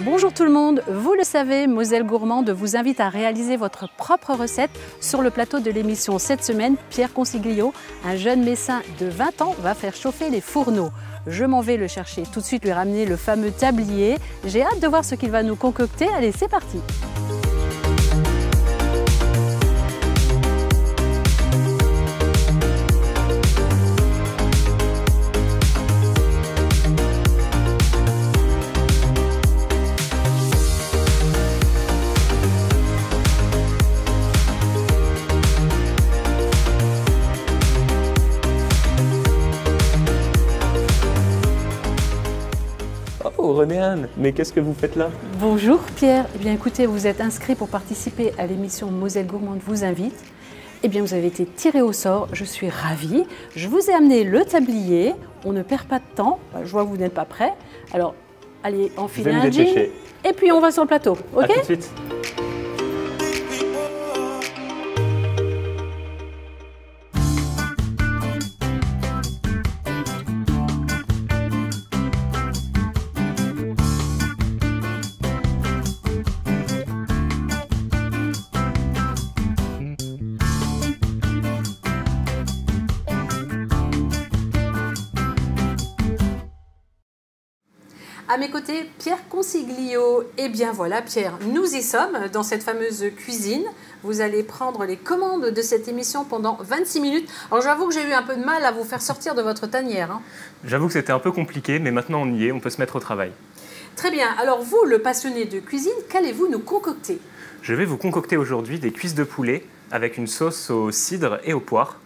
Bonjour tout le monde, vous le savez, Moselle Gourmande vous invite à réaliser votre propre recette sur le plateau de l'émission cette semaine. Pierre Consiglio, un jeune médecin de 20 ans, va faire chauffer les fourneaux. Je m'en vais le chercher tout de suite, lui ramener le fameux tablier. J'ai hâte de voir ce qu'il va nous concocter. Allez, c'est parti! Oh René-Anne, mais qu'est-ce que vous faites là? Bonjour Pierre, eh bien écoutez, vous êtes inscrit pour participer à l'émission Moselle Gourmande vous invite. Eh bien vous avez été tiré au sort, je suis ravie. Je vous ai amené le tablier, on ne perd pas de temps, je vois que vous n'êtes pas prêts. Alors allez, enfilez un jean et puis on va sur le plateau, ok? À tout de suite. À mes côtés, Pierre Consiglio. Eh bien voilà Pierre, nous y sommes dans cette fameuse cuisine. Vous allez prendre les commandes de cette émission pendant 26 minutes. Alors j'avoue que j'ai eu un peu de mal à vous faire sortir de votre tanière, hein. J'avoue que c'était un peu compliqué, mais maintenant on y est, on peut se mettre au travail. Très bien, alors vous, le passionné de cuisine, qu'allez-vous nous concocter? Je vais vous concocter aujourd'hui des cuisses de poulet avec une sauce au cidre et aux poires.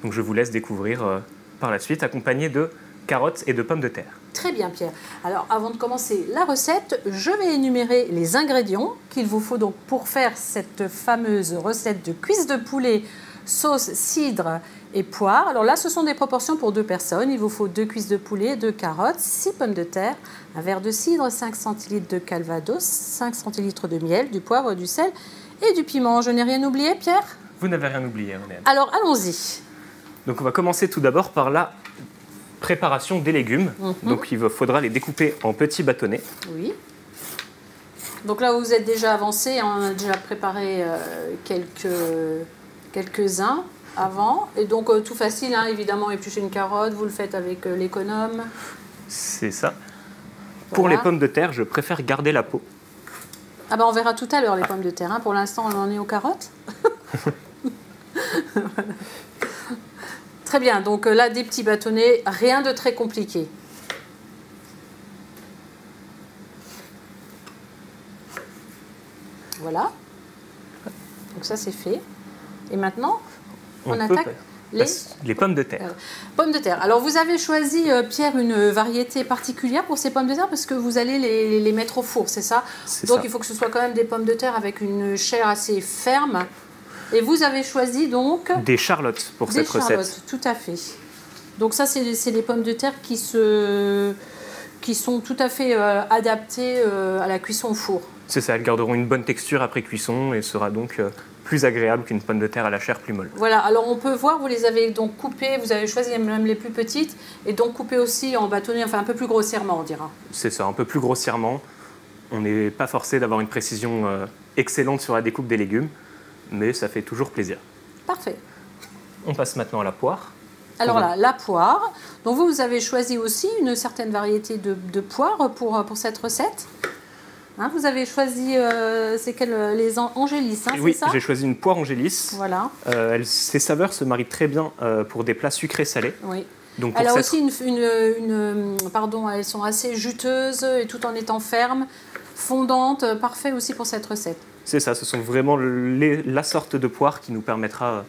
Donc je vous laisse découvrir par la suite, accompagné de carottes et de pommes de terre. Très bien Pierre. Alors avant de commencer la recette, je vais énumérer les ingrédients qu'il vous faut donc pour faire cette fameuse recette de cuisses de poulet, sauce, cidre et poire. Alors là, ce sont des proportions pour 2 personnes. Il vous faut 2 cuisses de poulet, 2 carottes, 6 pommes de terre, un verre de cidre, 5 centilitres de calvados, 5 centilitres de miel, du poivre, du sel et du piment. Je n'ai rien oublié Pierre? Vous n'avez rien oublié, René-Anne. Alors allons-y. Donc on va commencer tout d'abord par la préparation des légumes. Donc il faudra les découper en petits bâtonnets. Oui. Donc là, vous êtes déjà avancé, on a déjà préparé quelques-uns avant. Et donc tout facile, hein, évidemment, éplucher une carotte, vous le faites avec l'économe. C'est ça. Voilà. Pour les pommes de terre, je préfère garder la peau. Ah ben on verra tout à l'heure les pommes de terre, hein. Pour l'instant, on en est aux carottes. Voilà. Très bien, donc là, des petits bâtonnets, rien de très compliqué. Voilà. Donc ça, c'est fait. Et maintenant, on attaque les pommes de terre. Pommes de terre. Alors, vous avez choisi, Pierre, une variété particulière pour ces pommes de terre parce que vous allez les mettre au four, c'est ça? Donc, il faut que ce soit quand même des pommes de terre avec une chair assez ferme. Et vous avez choisi donc... Des charlottes pour cette recette. Tout à fait. Donc ça, c'est les pommes de terre qui sont tout à fait adaptées à la cuisson au four. C'est ça, elles garderont une bonne texture après cuisson et sera donc plus agréable qu'une pomme de terre à la chair plus molle. Voilà, alors on peut voir, vous les avez donc coupées, vous avez choisi même les plus petites et donc coupées aussi en bâtonnets, enfin un peu plus grossièrement on dira. C'est ça, un peu plus grossièrement. On n'est pas forcé d'avoir une précision excellente sur la découpe des légumes, mais ça fait toujours plaisir. Parfait. On passe maintenant à la poire. Alors là, la poire. Donc vous avez choisi aussi une certaine variété de poires pour cette recette. Hein, vous avez choisi, les angélis, hein, oui, c'est ça? J'ai choisi une poire angélis. Voilà. Ces saveurs se marient très bien pour des plats sucrés salés. Oui. Donc elle a aussi pardon, elles sont assez juteuses et tout en étant fermes, fondantes, parfait aussi pour cette recette. C'est ça, ce sont vraiment la sorte de poire qui nous permettra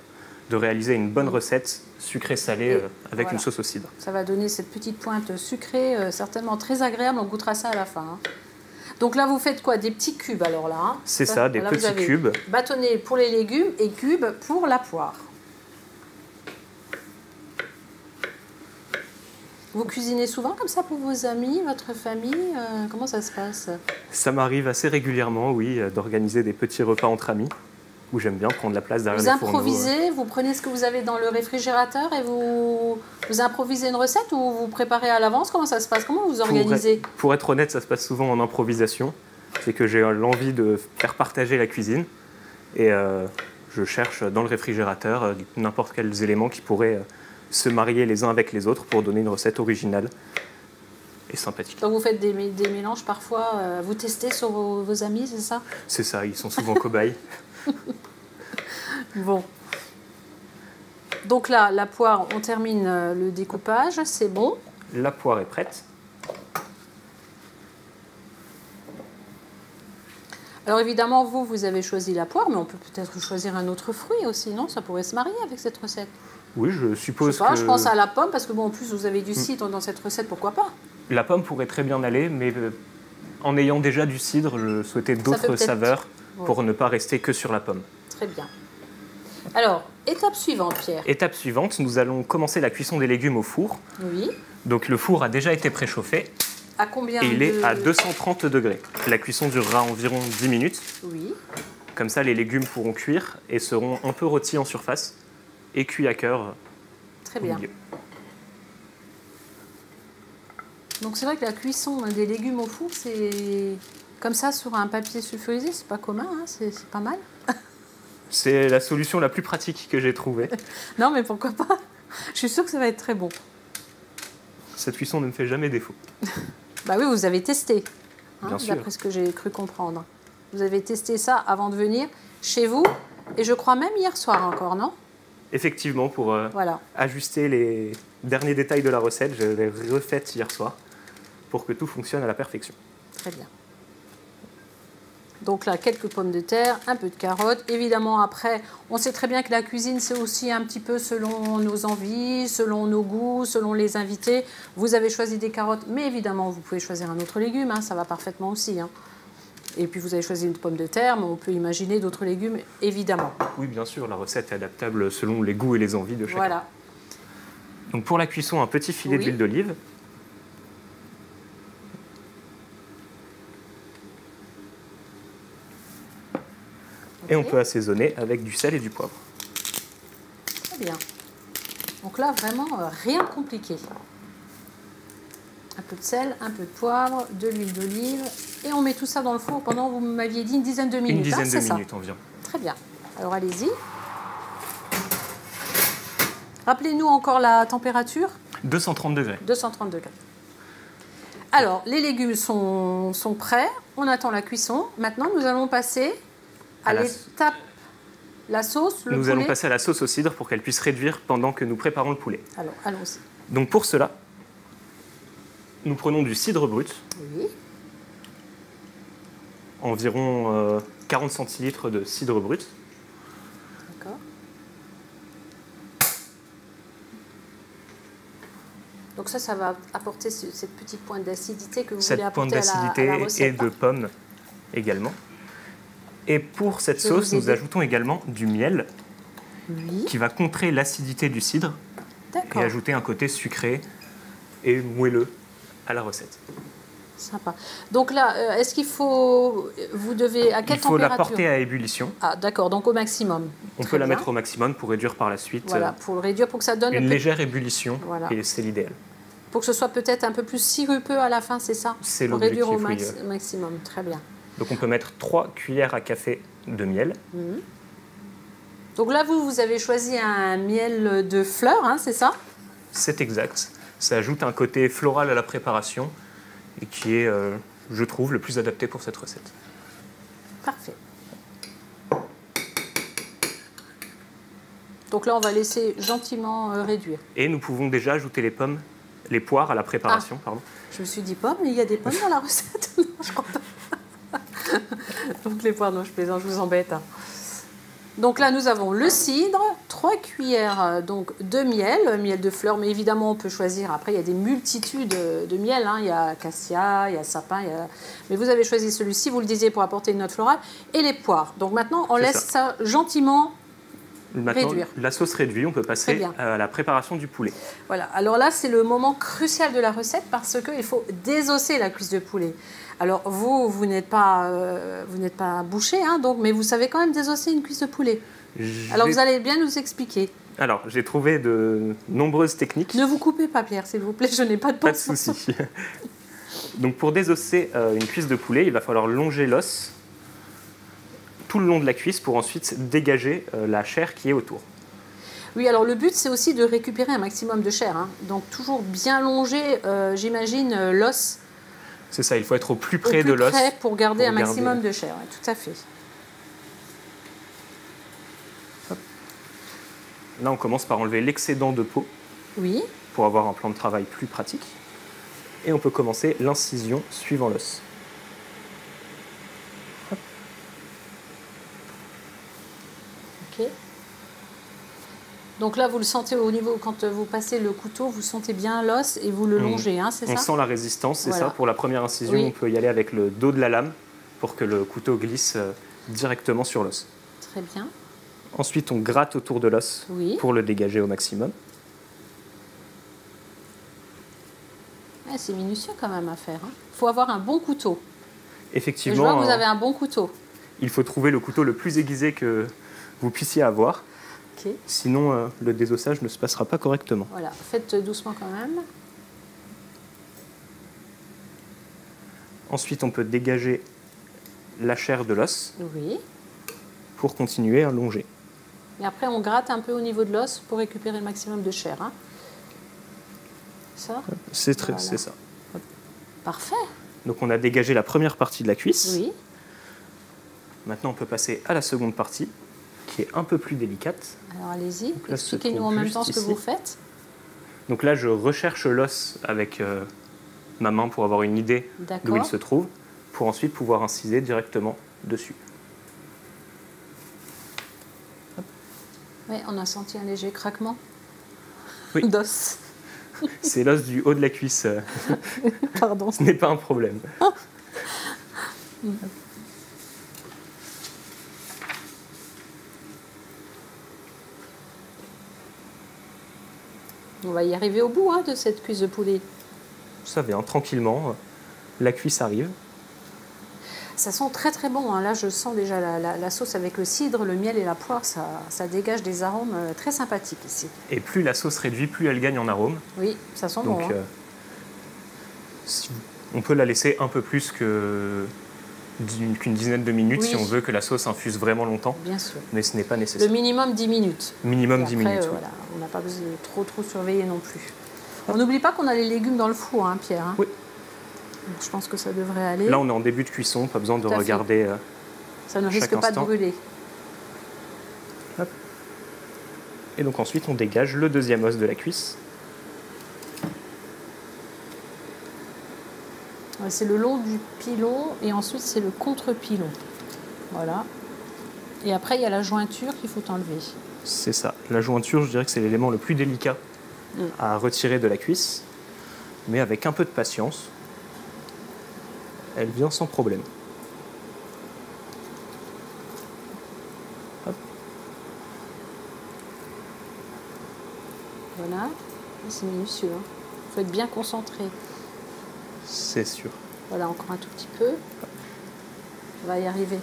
de réaliser une bonne recette sucrée-salée avec une sauce au cidre. Ça va donner cette petite pointe sucrée, certainement très agréable, on goûtera ça à la fin. Hein. Donc là, vous faites quoi? Des petits cubes alors là, hein? C'est ça, des petits cubes. Bâtonnets pour les légumes et cubes pour la poire. Vous cuisinez souvent comme ça pour vos amis, votre famille? Comment ça se passe? Ça m'arrive assez régulièrement, oui, d'organiser des petits repas entre amis. où j'aime bien prendre la place derrière les fourneaux. Vous improvisez, vous prenez ce que vous avez dans le réfrigérateur et vous improvisez une recette ou vous préparez à l'avance? Comment ça se passe? Comment vous organisez? Pour être honnête, ça se passe souvent en improvisation. c'est que j'ai l'envie de faire partager la cuisine et je cherche dans le réfrigérateur n'importe quels éléments qui pourraient se marier les uns avec les autres pour donner une recette originale et sympathique. Donc vous faites des mélanges parfois, vous testez sur vos amis, c'est ça? C'est ça, ils sont souvent cobayes. Bon. Donc là, la poire, on termine le découpage, c'est bon. La poire est prête. Alors évidemment, vous avez choisi la poire, mais on peut peut-être choisir un autre fruit aussi, non? Ça pourrait se marier avec cette recette. Oui, je suppose je sais pas, que... Je pense à la pomme, parce que bon, en plus, vous avez du cidre dans cette recette, pourquoi pas? La pomme pourrait très bien aller, mais en ayant déjà du cidre, je souhaitais d'autres saveurs pour ne pas rester que sur la pomme. Très bien. Alors, étape suivante, Pierre. Étape suivante, nous allons commencer la cuisson des légumes au four. Oui. Donc le four a déjà été préchauffé. À combien et il est à 230 degrés. La cuisson durera environ 10 minutes. Oui. Comme ça, les légumes pourront cuire et seront un peu rôtis en surface et cuits à cœur. Très bien. Donc c'est vrai que la cuisson des légumes au four, c'est comme ça sur un papier sulfurisé, c'est pas commun, hein, c'est pas mal. C'est la solution la plus pratique que j'ai trouvée. Non, mais pourquoi pas? Je suis sûre que ça va être très bon. Cette cuisson ne me fait jamais défaut. Bah oui, vous avez testé, hein, d'après ce que j'ai cru comprendre. Vous avez testé ça avant de venir chez vous, et je crois même hier soir encore, non? Effectivement, pour ajuster les derniers détails de la recette, je l'ai refaite hier soir pour que tout fonctionne à la perfection. Très bien. Donc là, quelques pommes de terre, un peu de carottes. Évidemment, après, on sait très bien que la cuisine, c'est aussi un petit peu selon nos envies, selon nos goûts, selon les invités. Vous avez choisi des carottes, mais évidemment, vous pouvez choisir un autre légume, hein, ça va parfaitement aussi. Hein. Et puis, vous avez choisi une pomme de terre, mais on peut imaginer d'autres légumes, évidemment. Oui, bien sûr, la recette est adaptable selon les goûts et les envies de chacun. Voilà. Donc pour la cuisson, un petit filet d'huile d'olive. Et on peut assaisonner avec du sel et du poivre. Très bien. Donc là, vraiment, rien de compliqué. Un peu de sel, un peu de poivre, de l'huile d'olive. Et on met tout ça dans le four pendant, vous m'aviez dit, une dizaine de minutes. Une dizaine de minutes environ. Très bien. Alors allez-y. Rappelez-nous encore la température. 230 degrés. 230 degrés. Alors, les légumes sont prêts. On attend la cuisson. Maintenant, nous allons passer à l'étape, la sauce, le poulet. Nous allons passer à la sauce au cidre pour qu'elle puisse réduire pendant que nous préparons le poulet. Alors, allons-y. Donc pour cela, nous prenons du cidre brut. Oui. Environ 40 centilitres de cidre brut. D'accord. Donc ça va apporter cette petite pointe d'acidité que vous voulez apporter à la recette. Cette pointe d'acidité et de pommes également. Et pour cette sauce, nous ajoutons également du miel qui va contrer l'acidité du cidre et ajouter un côté sucré et moelleux à la recette. Sympa. Donc là, est-ce qu'il faut... Vous devez... À quelle température? Il faut la porter à ébullition. Ah, d'accord, donc au maximum. On peut la mettre au maximum pour réduire par la suite. Voilà, pour le réduire, pour que ça donne... Une légère ébullition, et c'est l'idéal. Pour que ce soit peut-être un peu plus sirupeux à la fin, c'est ça? C'est l'objectif. Pour réduire au maximum, très bien. Donc on peut mettre 3 cuillères à café de miel. Donc là, vous avez choisi un miel de fleurs, hein, c'est ça? C'est exact. Ça ajoute un côté floral à la préparation et qui est, je trouve, le plus adapté pour cette recette. Parfait. Donc là, on va laisser gentiment réduire. Et nous pouvons déjà ajouter les poires à la préparation. Pardon. Je me suis dit pommes, mais il y a des pommes dans la recette. Non, je crois pas. Donc les poires, non, je plaisante, je vous embête. Donc là, nous avons le cidre, 3 cuillères donc, de miel de fleurs, mais évidemment, on peut choisir. Après, il y a des multitudes de miel. Hein. Il y a cassia, il y a sapin. Mais vous avez choisi celui-ci, vous le disiez, pour apporter une note florale. Et les poires. Donc maintenant, on laisse ça gentiment réduire. La sauce réduite, on peut passer à la préparation du poulet. Voilà. Alors là, c'est le moment crucial de la recette parce qu'il faut désosser la cuisse de poulet. Alors vous n'êtes pas boucher, hein, donc, mais vous savez quand même désosser une cuisse de poulet. Alors vous allez bien nous expliquer. Alors j'ai trouvé de nombreuses techniques. Ne vous coupez pas, Pierre, s'il vous plaît, je n'ai pas de Pas de souci. Donc pour désosser une cuisse de poulet, il va falloir longer l'os tout le long de la cuisse pour ensuite dégager la chair qui est autour. Oui, alors le but, c'est aussi de récupérer un maximum de chair. Hein. Donc toujours bien longer, j'imagine, l'os. C'est ça, il faut être au plus près de l'os. Pour garder un maximum de chair, oui, tout à fait. Hop. Là, on commence par enlever l'excédent de peau. Oui. Pour avoir un plan de travail plus pratique. Et on peut commencer l'incision suivant l'os. Ok. Donc là, vous le sentez au niveau, quand vous passez le couteau, vous sentez bien l'os et vous le longez, hein, c'est ça? On sent la résistance, c'est voilà. ça. Pour la première incision, oui. On peut y aller avec le dos de la lame pour que le couteau glisse directement sur l'os. Très bien. Ensuite, on gratte autour de l'os pour le dégager au maximum. Ouais, c'est minutieux quand même à faire. Il faut avoir un bon couteau. Effectivement. Et je vois que vous avez un bon couteau. Il faut trouver le couteau le plus aiguisé que vous puissiez avoir. Okay. Sinon, le désossage ne se passera pas correctement. Voilà, faites doucement quand même. Ensuite, on peut dégager la chair de l'os pour continuer à longer. Et après, on gratte un peu au niveau de l'os pour récupérer le maximum de chair. Hein. Ça c'est ça. Parfait. Donc, on a dégagé la première partie de la cuisse. Oui. Maintenant, on peut passer à la seconde partie, qui est un peu plus délicate. Alors allez-y, expliquez-nous en même temps ce que vous faites. Donc là, je recherche l'os avec ma main pour avoir une idée d'où il se trouve, pour ensuite pouvoir inciser directement dessus. Oui, on a senti un léger craquement d'os. C'est l'os du haut de la cuisse. Pardon. Ce n'est pas un problème. On va y arriver au bout de cette cuisse de poulet. Ça vient tranquillement. La cuisse arrive. Ça sent très très bon. Hein. Là, je sens déjà la sauce avec le cidre, le miel et la poire. Ça dégage des arômes très sympathiques ici. Et plus la sauce réduit, plus elle gagne en arôme. Oui, ça sent bon. On peut la laisser un peu plus qu'une dizaine de minutes si on veut que la sauce infuse vraiment longtemps. Bien sûr. Mais ce n'est pas nécessaire. Le minimum 10 minutes. Minimum 10 minutes. Voilà, on n'a pas besoin de trop surveiller non plus. On n'oublie pas qu'on a les légumes dans le four, hein, Pierre. Hein. Oui. Donc, je pense que ça devrait aller. Là, on est en début de cuisson, pas besoin de regarder. Ça ne risque pas de brûler. Hop. Et donc ensuite, on dégage le deuxième os de la cuisse. C'est le long du pilon et ensuite c'est le contre-pilon. Voilà. Et après, il y a la jointure qu'il faut enlever. C'est ça. La jointure, je dirais que c'est l'élément le plus délicat à retirer de la cuisse. Mais avec un peu de patience, elle vient sans problème. Hop. Voilà. C'est minutieux. Il faut être bien concentré. C'est sûr. Voilà, encore un tout petit peu. On va y arriver.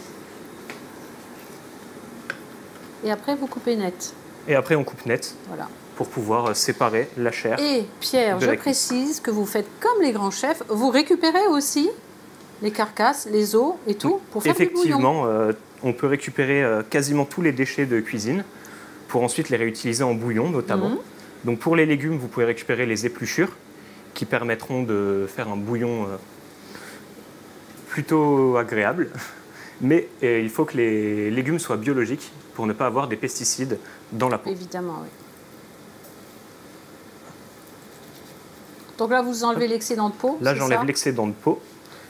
Et après, vous coupez net. Et après, on coupe net. Voilà. Pour pouvoir séparer la chair. Et Pierre, je précise que vous faites comme les grands chefs. Vous récupérez aussi les carcasses, les os et tout pour faire du bouillon. Effectivement, on peut récupérer quasiment tous les déchets de cuisine pour ensuite les réutiliser en bouillon, notamment. Donc pour les légumes, vous pouvez récupérer les épluchures qui permettront de faire un bouillon plutôt agréable. Mais il faut que les légumes soient biologiques pour ne pas avoir des pesticides dans la peau. Évidemment, oui. Donc là, vous enlevez l'excédent de peau. Là, j'enlève l'excédent de peau,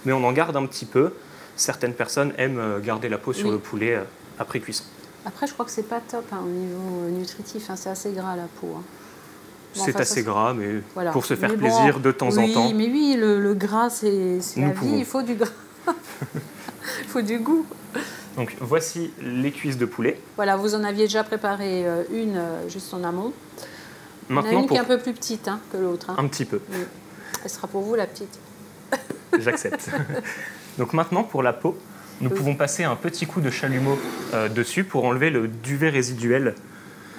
mais on en garde un petit peu. Certaines personnes aiment garder la peau sur le poulet après cuisson. Après, je crois que c'est pas top au niveau nutritif. C'est assez gras la peau. Bon, c'est assez gras, mais pour se faire plaisir de temps en temps. Mais oui, le gras, c'est la vie. Il faut du gras. Il faut du goût. Donc voici les cuisses de poulet. Voilà, vous en aviez déjà préparé une juste en amont. Maintenant, il y en a une qui est un peu plus petite que l'autre. Un petit peu. Oui. Elle sera pour vous la petite. J'accepte. Donc maintenant, pour la peau, nous pouvons passer un petit coup de chalumeau dessus pour enlever le duvet résiduel.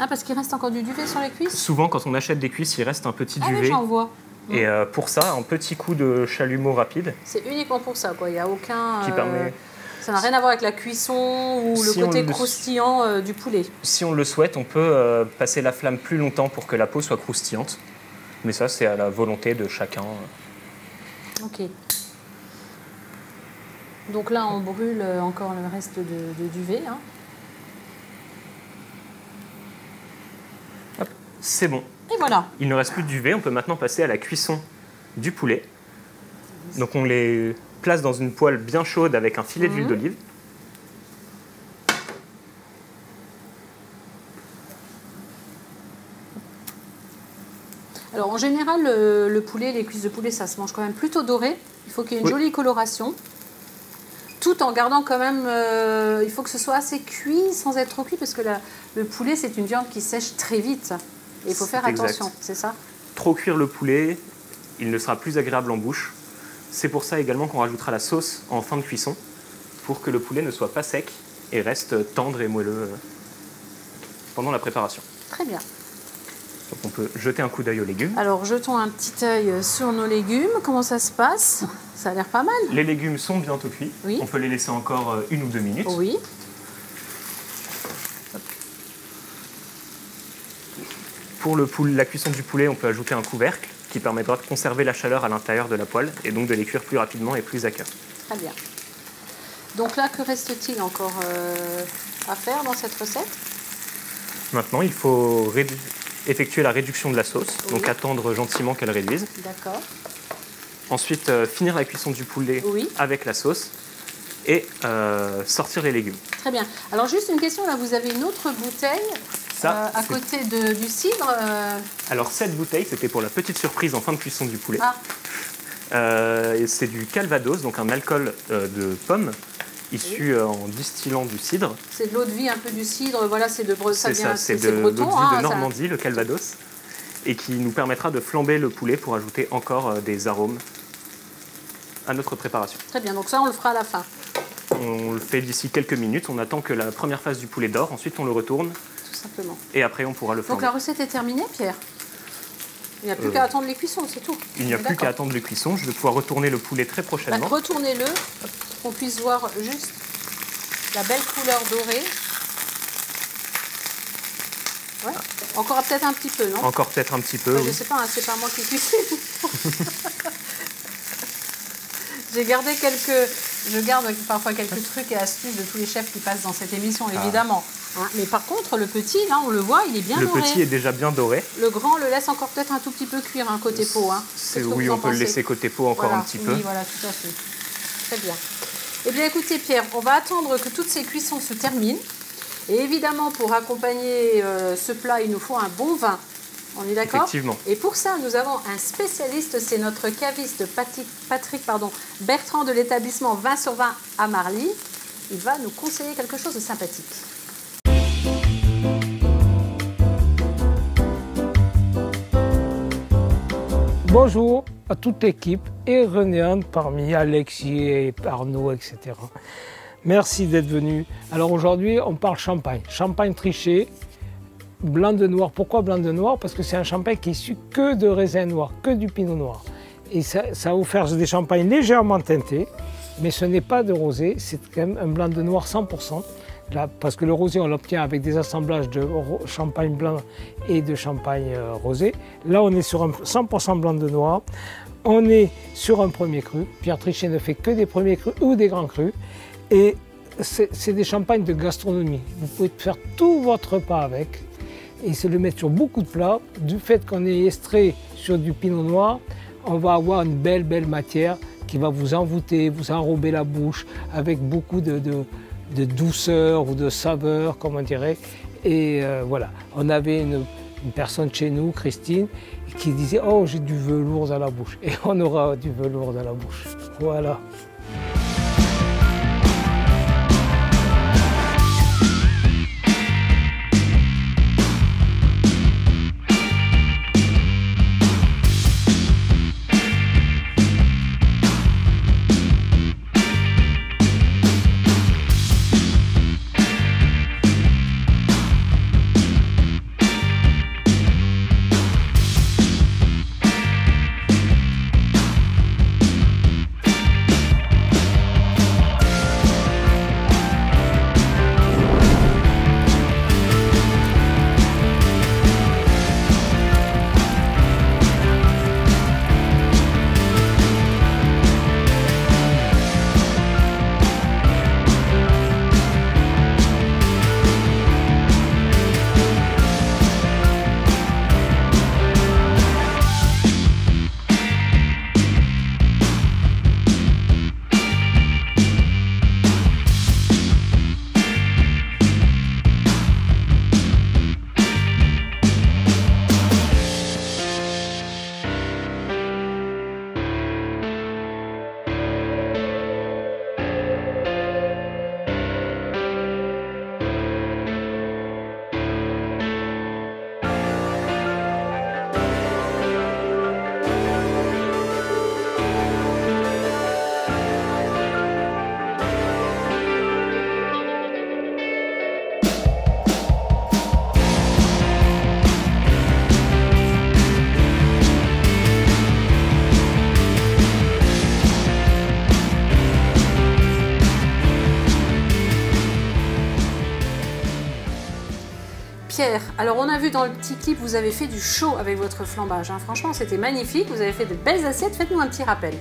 Ah, parce qu'il reste encore du duvet sur les cuisses? Souvent, quand on achète des cuisses, il reste un petit duvet. Ah oui, j'en vois. Et pour ça, un petit coup de chalumeau rapide. C'est uniquement pour ça, quoi. Il n'y a aucun... Qui permet... Ça n'a rien à voir avec la cuisson ou le côté croustillant du poulet. Si on le souhaite, on peut passer la flamme plus longtemps pour que la peau soit croustillante. Mais ça, c'est à la volonté de chacun. Ok. Donc là, on brûle encore le reste de duvet. Hein. C'est bon. Et voilà. Il ne reste plus de duvet. On peut maintenant passer à la cuisson du poulet. Donc on les place dans une poêle bien chaude avec un filet d'huile d'olive. Alors en général, le poulet, les cuisses de poulet, ça se mange quand même plutôt doré. Il faut qu'il y ait une jolie coloration. Tout en gardant quand même, il faut que ce soit assez cuit sans être trop cuit parce que le poulet, c'est une viande qui sèche très vite. Et il faut faire attention, c'est ça? Trop cuire le poulet, il ne sera plus agréable en bouche. C'est pour ça également qu'on rajoutera la sauce en fin de cuisson pour que le poulet ne soit pas sec et reste tendre et moelleux pendant la préparation. Très bien. Donc on peut jeter un coup d'œil aux légumes. Alors jetons un petit œil sur nos légumes. Comment ça se passe? Ça a l'air pas mal. Les légumes sont bientôt cuits. Oui. On peut les laisser encore 1 ou 2 minutes. Oui. Pour la cuisson du poulet, on peut ajouter un couvercle qui permettra de conserver la chaleur à l'intérieur de la poêle et donc de les cuire plus rapidement et plus à cœur. Très bien. Donc là, que reste-t-il encore à faire dans cette recette? Maintenant, il faut effectuer la réduction de la sauce, donc attendre gentiment qu'elle réduise. D'accord. Ensuite, finir la cuisson du poulet avec la sauce et sortir les légumes. Très bien. Alors juste une question, là vous avez une autre bouteille à côté du cidre. Alors cette bouteille, c'était pour la petite surprise en fin de cuisson du poulet. C'est du Calvados, donc un alcool de pomme issu en distillant du cidre. C'est de l'eau de vie un peu du cidre, voilà, c'est de Breton. C'est de l'eau de vie de Normandie, le Calvados, et qui nous permettra de flamber le poulet pour ajouter encore des arômes à notre préparation. Très bien, donc ça on le fera à la fin. On le fait d'ici quelques minutes, on attend que la première phase du poulet dore, ensuite on le retourne. Tout simplement. Et après on pourra le flamber. Donc la recette est terminée, Pierre? Il n'y a plus qu'à attendre les cuissons, c'est tout. Il n'y a plus qu'à attendre les cuissons, je vais pouvoir retourner le poulet très prochainement. Retournez-le, qu'on puisse voir juste la belle couleur dorée. Ouais. Encore peut-être un petit peu, non? Encore peut-être un petit peu, Je ne sais pas, hein, c'est pas moi qui cuisine. J'ai gardé je garde parfois quelques trucs et astuces de tous les chefs qui passent dans cette émission, évidemment. Hein, mais par contre, le petit, là, on le voit, il est bien doré. Le petit est déjà bien doré. Le grand, le laisse encore peut-être un tout petit peu cuire, hein, côté peau. Hein. Oui, on peut le laisser côté peau encore un petit peu. Oui, voilà, tout à fait. Très bien. Eh bien, écoutez, Pierre, on va attendre que toutes ces cuissons se terminent. Et évidemment, pour accompagner ce plat, il nous faut un bon vin. On est d'accord? Effectivement. Et pour ça, nous avons un spécialiste, c'est notre caviste Patrick Bertrand de l'établissement 20 sur 20 à Marly. Il va nous conseiller quelque chose de sympathique. Bonjour à toute l'équipe et René parmi Alexis et Arnaud, etc. Merci d'être venus. Alors aujourd'hui, on parle champagne. Champagne triché. Blanc de noir. Pourquoi blanc de noir? Parce que c'est un champagne qui est issu que de raisins noirs, que du pinot noir. Et ça va vous faire des champagnes légèrement teintés, mais ce n'est pas de rosé, c'est quand même un blanc de noir 100%. Là, parce que le rosé, on l'obtient avec des assemblages de champagne blanc et de champagne rosé. Là, on est sur un 100% blanc de noir. On est sur un premier cru. Pierre Trichet ne fait que des premiers crus ou des grands crus. Et c'est des champagnes de gastronomie. Vous pouvez faire tout votre repas avec. Et se le mettre sur beaucoup de plats. Du fait qu'on est estré sur du pinot noir, on va avoir une belle matière qui va vous envoûter, vous enrober la bouche avec beaucoup de douceur ou de saveur, comme on dirait. Et voilà, on avait une personne chez nous, Christine, qui disait « Oh, j'ai du velours dans la bouche ». Et on aura du velours dans la bouche. Voilà. Pierre, alors on a vu dans le petit clip, vous avez fait du chaud avec votre flambage. Hein. Franchement, c'était magnifique. Vous avez fait de belles assiettes. Faites-nous un petit rappel.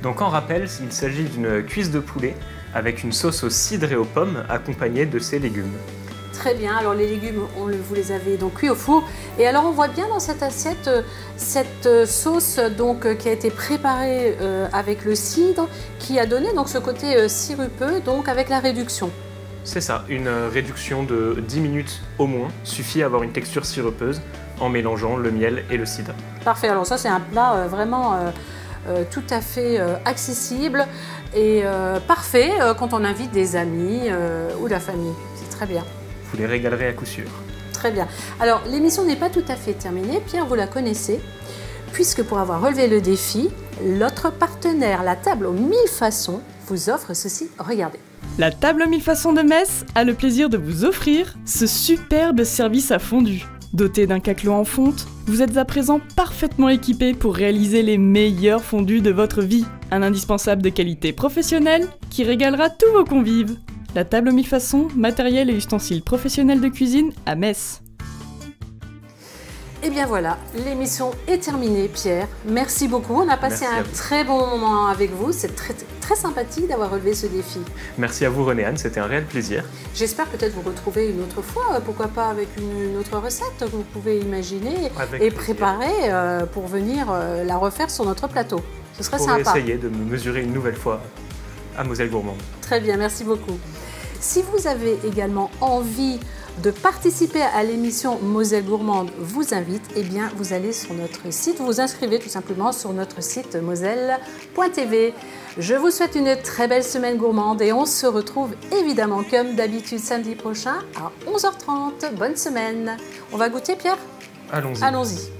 Donc en rappel, il s'agit d'une cuisse de poulet avec une sauce au cidre et aux pommes accompagnée de ses légumes. Très bien, alors les légumes, vous les avez donc cuits au four. Et alors on voit bien dans cette assiette, cette sauce donc, qui a été préparée avec le cidre, qui a donné donc ce côté sirupeux donc avec la réduction. C'est ça, une réduction de 10 minutes au moins suffit à avoir une texture sirupeuse en mélangeant le miel et le cidre. Parfait, alors ça c'est un plat vraiment tout à fait accessible et parfait quand on invite des amis ou la famille, c'est très bien. Vous les régalerez à coup sûr. Très bien. Alors, l'émission n'est pas tout à fait terminée. Pierre, vous la connaissez, puisque pour avoir relevé le défi, l'autre partenaire, la table aux 1000 façons, vous offre ceci. Regardez. La table aux 1000 façons de Metz a le plaisir de vous offrir ce superbe service à fondu. Doté d'un caclot en fonte, vous êtes à présent parfaitement équipé pour réaliser les meilleurs fondus de votre vie. Un indispensable de qualité professionnelle qui régalera tous vos convives. La table aux 1000 façons, matériel et ustensiles professionnels de cuisine à Metz. Et bien voilà, l'émission est terminée, Pierre. Merci beaucoup. On a passé un très bon moment avec vous. C'est très sympathique d'avoir relevé ce défi. Merci à vous, René-Anne. C'était un réel plaisir. J'espère peut-être vous retrouver une autre fois. Pourquoi pas avec une autre recette que vous pouvez imaginer et préparer pour venir la refaire sur notre plateau. Ce serait sympa. Je pourrais essayer de me mesurer une nouvelle fois à Moselle Gourmande. Très bien, merci beaucoup. Si vous avez également envie de participer à l'émission Moselle Gourmande vous invite, eh bien vous allez sur notre site, vous vous inscrivez tout simplement sur notre site moselle.tv. Je vous souhaite une très belle semaine gourmande et on se retrouve évidemment comme d'habitude samedi prochain à 11h30. Bonne semaine. On va goûter, Pierre ? Allons-y. Allons-y.